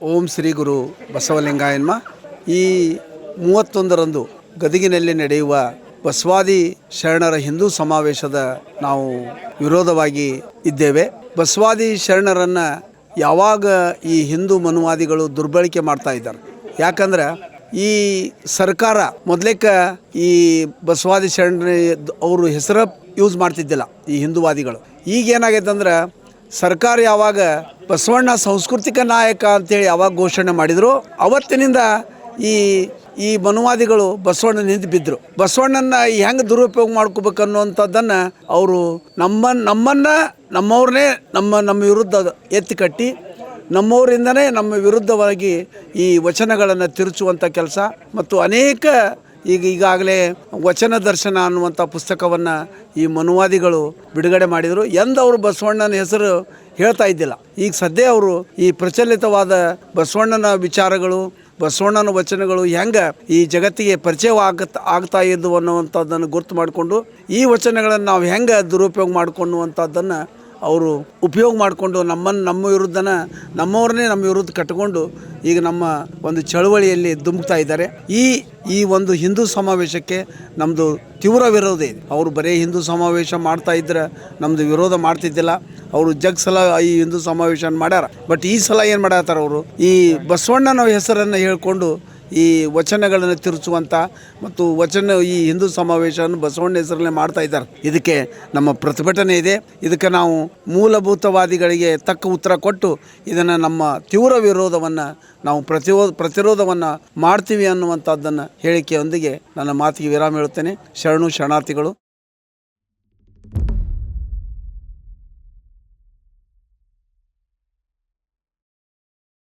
ಓಂ ಶ್ರೀ ಗುರು ಬಸವಲಿಂಗಾಯನ್ಮ. ಈ 31ರಂದು ಗದಗಿನಲ್ಲಿ ನಡೆಯುವ ಬಸವಾದಿ ಶರಣರ ಹಿಂದೂ ಸಮಾವೇಶದ ನಾವು ವಿರೋಧವಾಗಿ ಇದ್ದೇವೆ. ಬಸವಾದಿ ಶರಣರನ್ನು ಯಾವಾಗ ಈ ಹಿಂದೂ ಮನುವಾದಿಗಳು ದುರ್ಬಳಕೆ ಮಾಡ್ತಾ ಇದ್ದಾರೆ. ಯಾಕಂದ್ರೆ ಈ ಸರ್ಕಾರ ಮೊದಲೇಕ ಈ ಬಸವಾದಿ ಶರಣ ಅವರು ಹೆಸರು ಯೂಸ್ ಮಾಡ್ತಿದ್ದಿಲ್ಲ ಈ ಹಿಂದೂವಾದಿಗಳು. ಈಗ ಏನಾಗೈತೆ ಅಂದ್ರೆ ಸರ್ಕಾರ ಯಾವಾಗ ಬಸವಣ್ಣ ಸಾಂಸ್ಕೃತಿಕ ನಾಯಕ ಅಂತೇಳಿ ಯಾವಾಗ ಘೋಷಣೆ ಮಾಡಿದ್ರು ಅವತ್ತಿನಿಂದ ಈ ಮನುವಾದಿಗಳು ಬಸವಣ್ಣ ನಿಂತು ಬಿದ್ದರು. ಬಸವಣ್ಣನ ಹೆಂಗೆ ದುರುಪಯೋಗ ಮಾಡ್ಕೋಬೇಕು ಅನ್ನುವಂಥದ್ದನ್ನು ಅವರು ನಮ್ಮವ್ರನ್ನೇ ನಮ್ಮ ವಿರುದ್ಧ ಎತ್ತಿ ಕಟ್ಟಿ ನಮ್ಮವರಿಂದನೇ ನಮ್ಮ ವಿರುದ್ಧವಾಗಿ ಈ ವಚನಗಳನ್ನು ತಿರುಚುವಂಥ ಕೆಲಸ ಮತ್ತು ಅನೇಕ ಈಗಾಗಲೇ ವಚನ ದರ್ಶನ ಅನ್ನುವಂಥ ಪುಸ್ತಕವನ್ನು ಈ ಮನುವಾದಿಗಳು ಬಿಡುಗಡೆ ಮಾಡಿದರು. ಎಂದವರು ಬಸವಣ್ಣನ ಹೆಸರು ಹೇಳ್ತಾ ಇದ್ದಿಲ್ಲ. ಈಗ ಸದ್ಯ ಅವರು ಈ ಪ್ರಚಲಿತವಾದ ಬಸವಣ್ಣನ ವಿಚಾರಗಳು, ಬಸವಣ್ಣನ ವಚನಗಳು ಹೆಂಗೆ ಈ ಜಗತ್ತಿಗೆ ಪರಿಚಯ ಆಗ್ತಾ ಇದ್ದು ಅನ್ನುವಂಥದ್ದನ್ನು ಗುರ್ತು ಮಾಡಿಕೊಂಡು ಈ ವಚನಗಳನ್ನು ನಾವು ಹೆಂಗೆ ದುರುಪಯೋಗ ಮಾಡಿಕೊಳ್ಳುವಂಥದ್ದನ್ನು ಅವರು ಉಪಯೋಗ ಮಾಡಿಕೊಂಡು ನಮ್ಮ ವಿರುದ್ಧನ ನಮ್ಮವ್ರನ್ನೇ ನಮ್ಮ ವಿರುದ್ಧ ಕಟ್ಟಿಕೊಂಡು ಈಗ ನಮ್ಮ ಒಂದು ಚಳವಳಿಯಲ್ಲಿ ಧುಮುಕ್ತಾ ಇದ್ದಾರೆ. ಈ ಒಂದು ಹಿಂದೂ ಸಮಾವೇಶಕ್ಕೆ ನಮ್ಮದು ತೀವ್ರ ವಿರೋಧ ಇದೆ. ಅವರು ಬರೀ ಹಿಂದೂ ಸಮಾವೇಶ ಮಾಡ್ತಾ ಇದ್ರೆ ನಮ್ಮದು ವಿರೋಧ ಮಾಡ್ತಿದ್ದಿಲ್ಲ. ಅವರು ಸಲ ಈ ಹಿಂದೂ ಸಮಾವೇಶ ಮಾಡ್ಯಾರ. ಬಟ್ ಈ ಸಲ ಏನು ಮಾಡತ್ತಾರ, ಅವರು ಈ ಬಸವಣ್ಣನ ಹೆಸರನ್ನು ಹೇಳ್ಕೊಂಡು ಈ ವಚನಗಳನ್ನು ತಿರುಚುವಂಥ ಮತ್ತು ಈ ಹಿಂದೂ ಸಮಾವೇಶವನ್ನು ಬಸವಣ್ಣ ಹೆಸರಲ್ಲೇ ಮಾಡ್ತಾ ಇದ್ದಾರೆ. ಇದಕ್ಕೆ ನಮ್ಮ ಪ್ರತಿಭಟನೆ ಇದೆ. ಇದಕ್ಕೆ ನಾವು ಮೂಲಭೂತವಾದಿಗಳಿಗೆ ತಕ್ಕ ಉತ್ತರ ಕೊಟ್ಟು ಇದನ್ನು ನಮ್ಮ ತೀವ್ರ ವಿರೋಧವನ್ನು ನಾವು ಪ್ರತಿರೋಧವನ್ನು ಮಾಡ್ತೀವಿ ಅನ್ನುವಂಥದ್ದನ್ನು ಹೇಳಿಕೆಯೊಂದಿಗೆ ನನ್ನ ಮಾತಿಗೆ ವಿರಾಮ ಹೇಳುತ್ತೇನೆ. ಶರಣಾರ್ಥಿಗಳು.